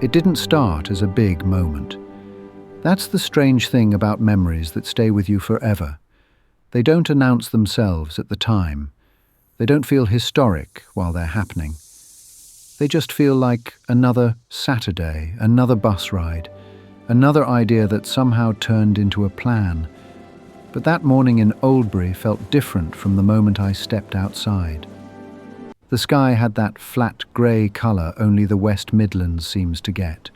It didn't start as a big moment. That's the strange thing about memories that stay with you forever. They don't announce themselves at the time. They don't feel historic while they're happening. They just feel like another Saturday, another bus ride, another idea that somehow turned into a plan. But that morning in Oldbury felt different from the moment I stepped outside. The sky had that flat grey colour only the West Midlands seems to get.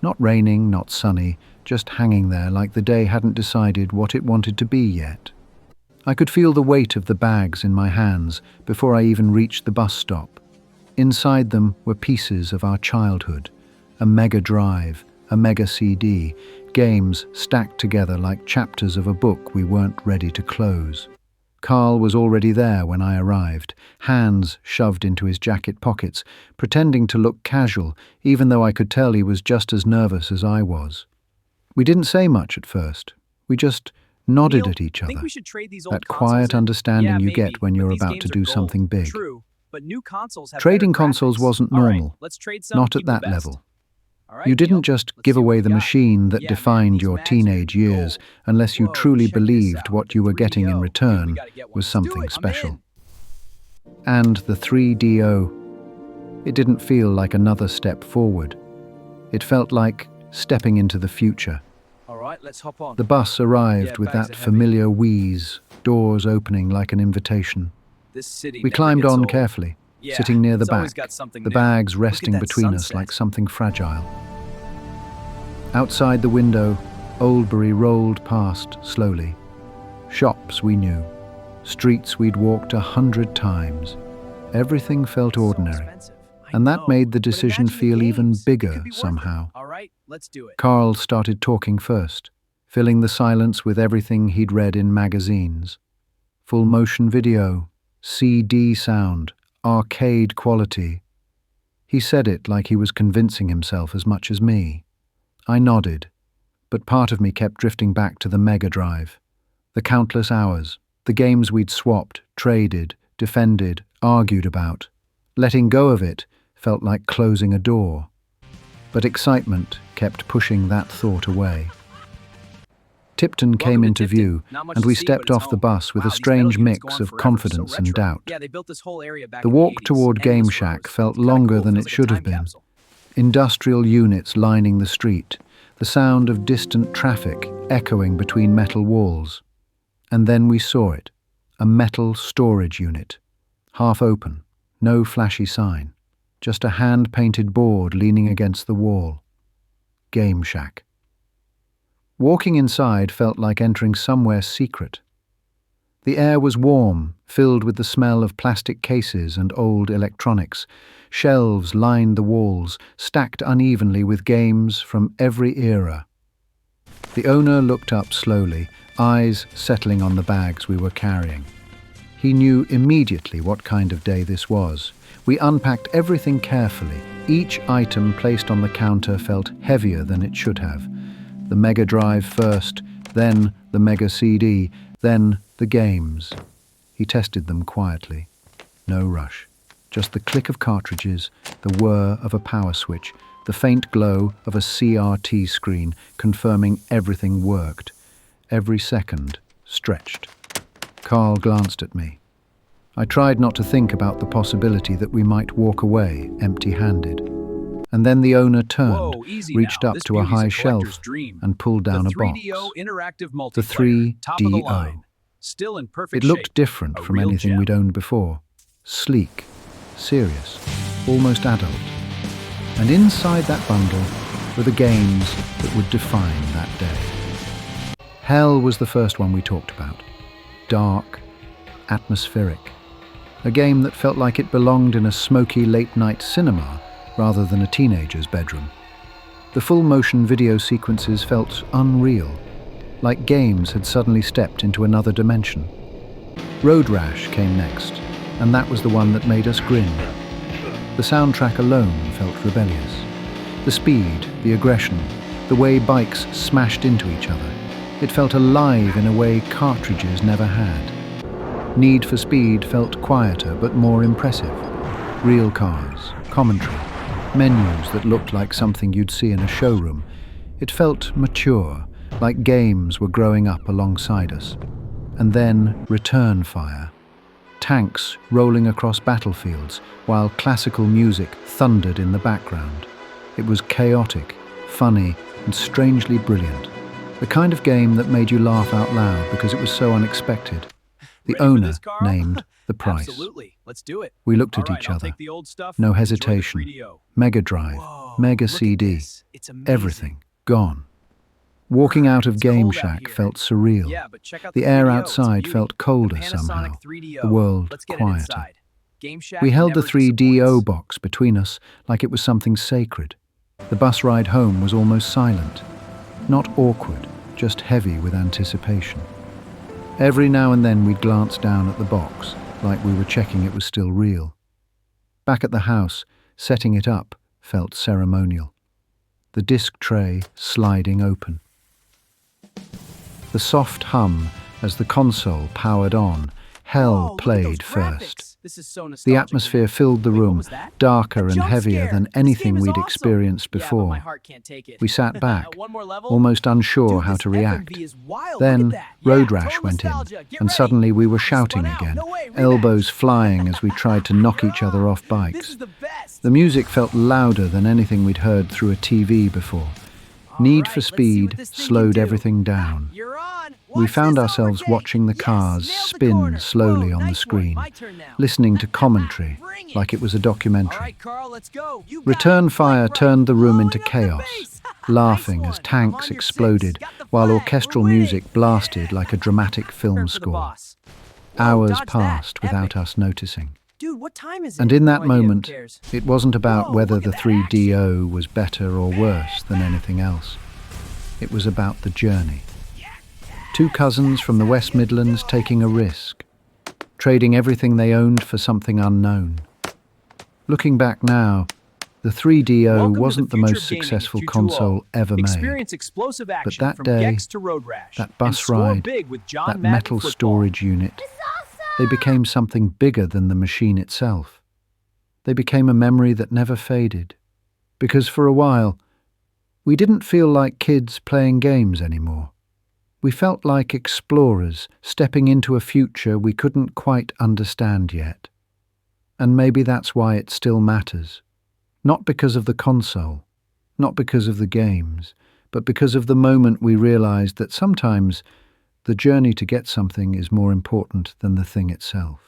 Not raining, not sunny, just hanging there like the day hadn't decided what it wanted to be yet. I could feel the weight of the bags in my hands before I even reached the bus stop. Inside them were pieces of our childhood, a Mega Drive, a Mega CD, games stacked together like chapters of a book we weren't ready to close. Carl was already there when I arrived, hands shoved into his jacket pockets, pretending to look casual, even though I could tell he was just as nervous as I was. We didn't say much at first. We just nodded at each other. That quiet understanding you get when you're about to do something big. Trading consoles wasn't normal, not at that level. You didn't just give away the machine that defined your teenage years unless you truly believed what you were getting in return was something special. And the 3DO, it didn't feel like another step forward. It felt like stepping into the future. Let's hop on. The bus arrived with that familiar wheeze, doors opening like an invitation. We climbed on carefully, sitting near the back, the bags resting between us like something fragile. Outside the window, Oldbury rolled past slowly. Shops we knew, streets we'd walked 100 times. Everything felt ordinary, and that made the decision feel even bigger somehow. Carl started talking first, filling the silence with everything he'd read in magazines. Full motion video, CD sound, arcade quality. He said it like he was convincing himself as much as me. I nodded, but part of me kept drifting back to the Mega Drive. The countless hours, the games we'd swapped, traded, defended, argued about. Letting go of it felt like closing a door. But excitement kept pushing that thought away. Tipton came into view, and we stepped off the bus with a strange mix of confidence and doubt. The walk toward Game Shack felt longer than it should have been. Industrial units lining the street, the sound of distant traffic echoing between metal walls. And then we saw it, a metal storage unit, half open, no flashy sign, just a hand-painted board leaning against the wall. Game Shack. Walking inside felt like entering somewhere secret. The air was warm, filled with the smell of plastic cases and old electronics. Shelves lined the walls, stacked unevenly with games from every era. The owner looked up slowly, eyes settling on the bags we were carrying. He knew immediately what kind of day this was. We unpacked everything carefully. Each item placed on the counter felt heavier than it should have. The Mega Drive first, then the Mega CD, then the games. He tested them quietly. No rush. Just the click of cartridges, the whir of a power switch, the faint glow of a CRT screen confirming everything worked. Every second stretched. Carl glanced at me. I tried not to think about the possibility that we might walk away empty-handed. And then the owner turned, reached up to a high shelf, and pulled down a box. The 3DO. It looked different from anything we'd owned before. Sleek, serious, almost adult. And inside that bundle were the games that would define that day. Hell was the first one we talked about. Dark, atmospheric. A game that felt like it belonged in a smoky late-night cinema rather than a teenager's bedroom. The full-motion video sequences felt unreal, like games had suddenly stepped into another dimension. Road Rash came next, and that was the one that made us grin. The soundtrack alone felt rebellious. The speed, the aggression, the way bikes smashed into each other. It felt alive in a way cartridges never had. Need for Speed felt quieter but more impressive. Real cars, commentary, menus that looked like something you'd see in a showroom. It felt mature, like games were growing up alongside us. And then return fire. Tanks rolling across battlefields while classical music thundered in the background. It was chaotic, funny, and strangely brilliant. The kind of game that made you laugh out loud because it was so unexpected. The owner named the price. Absolutely. Let's do it. We looked at each other. No Enjoy the hesitation. 3DO. Mega Drive, Whoa, Mega look at CD, this. It's amazing. everything gone. Walking out of It's Game cold out Shack here. felt surreal. Yeah, but check out The air 3DO. It's a outside beauty. felt colder The Panasonic somehow. 3DO. The world Let's get it quieter. inside. Game Shack We held the never 3DO disappoints. box between us like it was something sacred. The bus ride home was almost silent. Not awkward, just heavy with anticipation. Every now and then we'd glance down at the box, like we were checking it was still real. Back at the house, setting it up felt ceremonial. The disc tray sliding open. The soft hum as the console powered on. Hell Whoa, look at played those graphics. first. This is so The nostalgic, atmosphere man. filled the Wait, what room, was that? darker A and jump heavier scare. than This anything game is we'd awesome. experienced Yeah, but my before. heart can't take it. We sat back, One more level? almost unsure Dude, how this to react. FMV is wild. Look Then at that. Road Yeah, Rash total went in, nostalgia. Get and ready. suddenly we were I shouting spun out. again, No way, rematch. elbows flying as we tried to knock each other off This bikes. is the best. The music felt louder than anything we'd heard through a TV before. Need for Alright, let's see what Speed this thing slowed can do. everything down. You're on. We Watch found this ourselves overtake. watching the Yes, cars nailed the spin corner. slowly Whoa, on the nice one. screen, My turn now. listening to commentary Bring it. like it was a documentary. All right, Carl, let's go. You got Return it. fire Right. turned the room into Blowing up the chaos, base. laughing Nice as one. I'm tanks on your exploded six. Got the while flag. orchestral We're winning. music blasted like a dramatic film For the score. boss. Whoa, Hours dodge that. passed without Epic. us noticing. Dude, what time is it? And in that No idea. Who moment, cares? it wasn't about Whoa, whether look the at that 3DO was better or worse than anything else. It was about the journey. Two cousins from the West Midlands taking a risk, trading everything they owned for something unknown. Looking back now, the 3DO Welcome to wasn't the future most of gaming successful at 220. console ever made. Experience explosive action that from day, Gex to Road Rash. that and bus score ride, big with John that Madden metal football. storage unit, they became something bigger than the machine itself. They became a memory that never faded. Because for a while, we didn't feel like kids playing games anymore. We felt like explorers stepping into a future we couldn't quite understand yet. And maybe that's why it still matters. Not because of the console, not because of the games, but because of the moment we realized that sometimes the journey to get something is more important than the thing itself.